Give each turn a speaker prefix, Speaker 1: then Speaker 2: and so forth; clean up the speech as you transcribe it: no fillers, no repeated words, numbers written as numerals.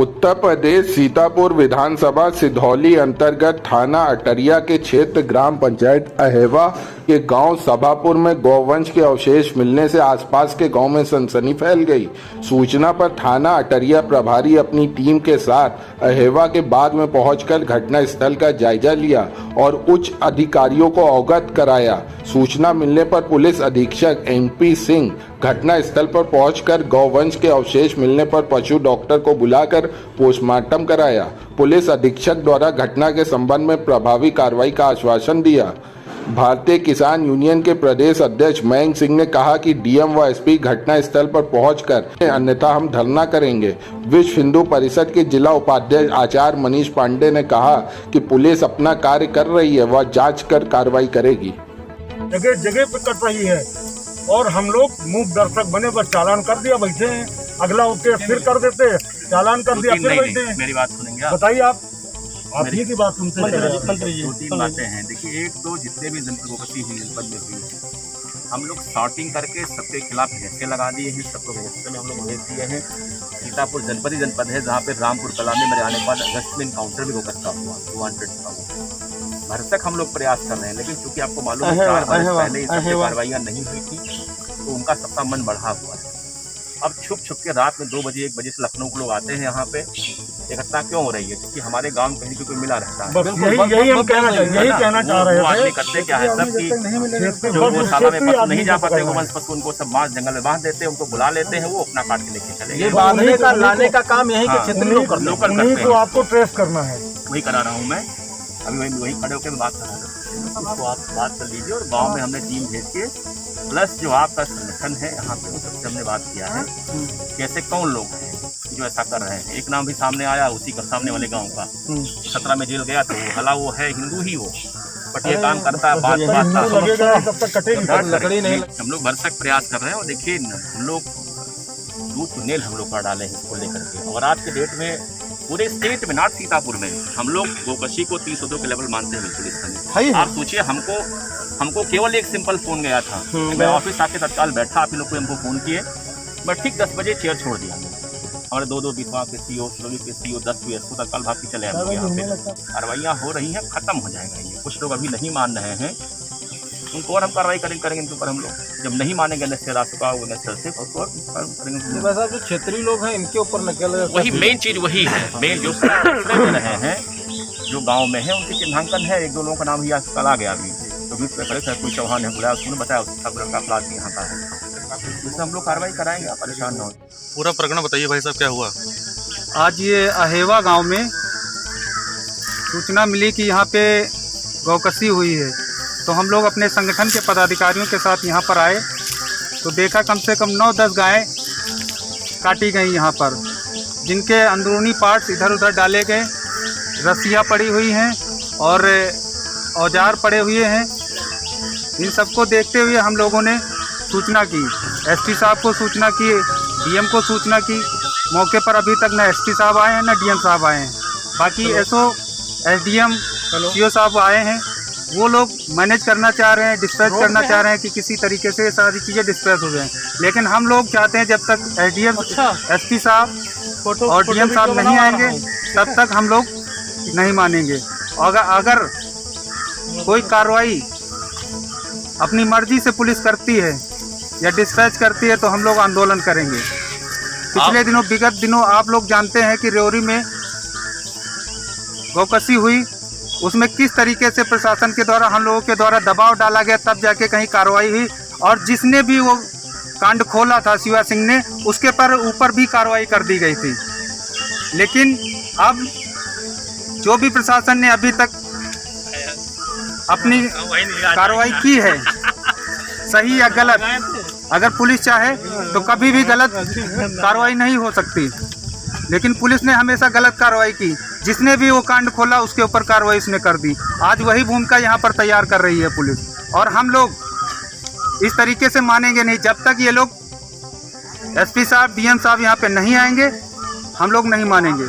Speaker 1: उत्तर प्रदेश सीतापुर विधानसभा सिधौली अंतर्गत थाना अटरिया के क्षेत्र ग्राम पंचायत अहेवा के गांव सभापुर में गौवंश के अवशेष मिलने से आसपास के गांव में सनसनी फैल गई। सूचना पर थाना अटरिया प्रभारी अपनी टीम के साथ अहेवा के बाग में पहुंचकर घटना स्थल का जायजा लिया और उच्च अधिकारियों को अवगत कराया। सूचना मिलने पर पुलिस अधीक्षक MP सिंह घटना स्थल पर पहुंचकर गौवंश के अवशेष मिलने पर पशु डॉक्टर को बुलाकर पोस्टमार्टम कराया। पुलिस अधीक्षक द्वारा घटना के संबंध में प्रभावी कार्रवाई का आश्वासन दिया। भारतीय किसान यूनियन के प्रदेश अध्यक्ष मयंक सिंह ने कहा कि DM व SP घटना स्थल पर पहुंचकर अन्यथा हम धरना करेंगे। विश्व हिंदू परिषद के जिला उपाध्यक्ष आचार्य मनीष पांडे ने कहा कि पुलिस अपना कार्य कर रही है, वह जांच कर कार्रवाई करेगी।
Speaker 2: जगह जगह पे कट रही है और हम लोग मूक दर्शक बने, बस चालान कर दिया बैठे हैं, अगला उठते फिर कर देते, चालान कर दिया फिर बैठे हैं।
Speaker 3: मेरी बात सुनेंगे
Speaker 2: बताइए आप ही की बात सुनते हैं।
Speaker 3: दो तीन बातें हैं। देखिए, एक तो जितने भी जनप्रति हुई जनपद में हुई हम लोग सॉर्टिंग करके सबके खिलाफ भैंसे लगा दिए हैं, सबको भैंसे में हम लोग भेज दिए हैं। सीतापुर जनपद ही जनपद है जहाँ पे रामपुर कला में मेरे आने के बाद अगस्त में इनकाउंटर भी होकर हुआ, वांटेड था। भरसक हम लोग प्रयास कर रहे हैं, लेकिन चूंकि आपको मालूम है 4 वर्ष पहले ये सब कार्रवाइयाँ नहीं हुई थी तो उनका सबका मन बढ़ा हुआ है। अब छुप के रात में 2 बजे 1 बजे से लखनऊ के लोग आते हैं यहाँ पे। ये घटना क्यों हो रही है? क्योंकि हमारे गांव में कहीं कोई मिला रहता है।
Speaker 2: यही हम कहना चाह रहे हैं।
Speaker 3: आदमी करते क्या है सब की जो गौशाला में पशु नहीं जा पाते गोवंश पशु, उनको सब मांस जंगल में बांध देते हैं, उनको बुला लेते हैं, वो अपना काट के लेके चले गए।
Speaker 2: बांधने का लाने का काम यही के क्षेत्र में लोकल करते हैं। आपको ट्रेस करना है,
Speaker 3: वही करा रहा हूँ मैं। अभी वही खड़े होकर बात कर रहा हूँ, उसको आप बात कर लीजिए। और गाँव में हमने टीम भेज के प्लस जो आपका संगठन है यहाँ पे उन सबसे हमने बात किया है कि ऐसे कौन लोग हैं जो ऐसा कर रहे हैं। एक नाम भी सामने आया उसी का सामने वाले गांव का, 17 में जेल गया तो भला वो है हिंदू ही हो, बट ये काम करता है बात हम लोग भरसक प्रयास कर रहे हैं। और देखिए हम लोग दूध नेल हम लोग कर डाले हैं इसको लेकर के। और आज के डेट में पूरे स्टेट में, नॉट सीतापुर में, हम लोग गोकशी को 302 के लेवल मानते हैं पुलिस में। आप सोचिए, हमको केवल एक सिंपल फोन गया था। मैं ऑफिस आके तत्काल बैठा, आप लोग को हमको फोन किए, बट ठीक 10 बजे चेयर छोड़ दिया। हमारे 2 विभाग के CO, श्रोली के CO, 10 PSO तत्काल भाग के चले आए। यहाँ पे कार्रवाइयाँ हो रही हैं, खत्म हो जाएगा ये। कुछ लोग अभी नहीं मान रहे हैं, उनको और हम कार्रवाई करेंगे इनके ऊपर। हम लोग जब नहीं मानेंगे नशे रास्ता होगा से करेंगे।
Speaker 2: वैसा जो क्षेत्रीय लोग हैं इनके ऊपर नकेल,
Speaker 3: वही मेन चीज वही है। मेन जो रहे हैं जो गाँव में है उनके चिन्हांकन है। 1-2 लोगों का नाम ही आजकल आ गया अभी, तो भी कोई चौहान है बुलाया, उसने बताया उसका लड़का अपराध यहाँ का है, जिससे हम लोग कार्रवाई कराएंगे, आप परेशान न हो।
Speaker 4: पूरा प्रकरण बताइए भाई साहब, क्या हुआ?
Speaker 5: आज ये अहेवा गांव में सूचना मिली कि यहाँ पे गौकशी हुई है, तो हम लोग अपने संगठन के पदाधिकारियों के साथ यहाँ पर आए तो देखा कम से कम 9-10 गायें काटी गई यहाँ पर, जिनके अंदरूनी पार्ट्स इधर उधर डाले गए, रस्सियाँ पड़ी हुई हैं और औजार पड़े हुए हैं। इन सबको देखते हुए हम लोगों ने सूचना की, SP साहब को सूचना की, DM को सूचना की। मौके पर अभी तक न SP साहब आए हैं न DM साहब आए हैं। बाकी SO, SDM, CO साहब आए हैं। वो लोग मैनेज करना चाह रहे हैं, डिस्पैच करना चाह रहे हैं कि किसी तरीके से सारी चीज़ें डिस्पैच हो जाएं। लेकिन हम लोग चाहते हैं जब तक SDM, SP साहब और DM साहब नहीं आएंगे तब तक हम लोग नहीं मानेंगे। अगर कोई कार्रवाई अपनी मर्जी से पुलिस करती है या डिस्पैच करती है तो हम लोग आंदोलन करेंगे। पिछले दिनों, विगत दिनों आप लोग जानते हैं कि रेवरी में गौकशी हुई, उसमें किस तरीके से प्रशासन के द्वारा, हम लोगों के द्वारा दबाव डाला गया, तब जाके कहीं कार्रवाई हुई। और जिसने भी वो कांड खोला था शिवा सिंह ने, उसके ऊपर भी कार्रवाई कर दी गई थी। लेकिन अब जो भी प्रशासन ने अभी तक अपनी कार्रवाई की है, सही या गलत, अगर पुलिस चाहे तो कभी भी गलत कार्रवाई नहीं हो सकती, लेकिन पुलिस ने हमेशा गलत कार्रवाई की। जिसने भी वो कांड खोला उसके ऊपर कार्रवाई उसने कर दी। आज वही भूमिका यहाँ पर तैयार कर रही है पुलिस, और हम लोग इस तरीके से मानेंगे नहीं। जब तक ये लोग SP साहब, DM साहब यहाँ पे नहीं आएंगे हम लोग नहीं मानेंगे।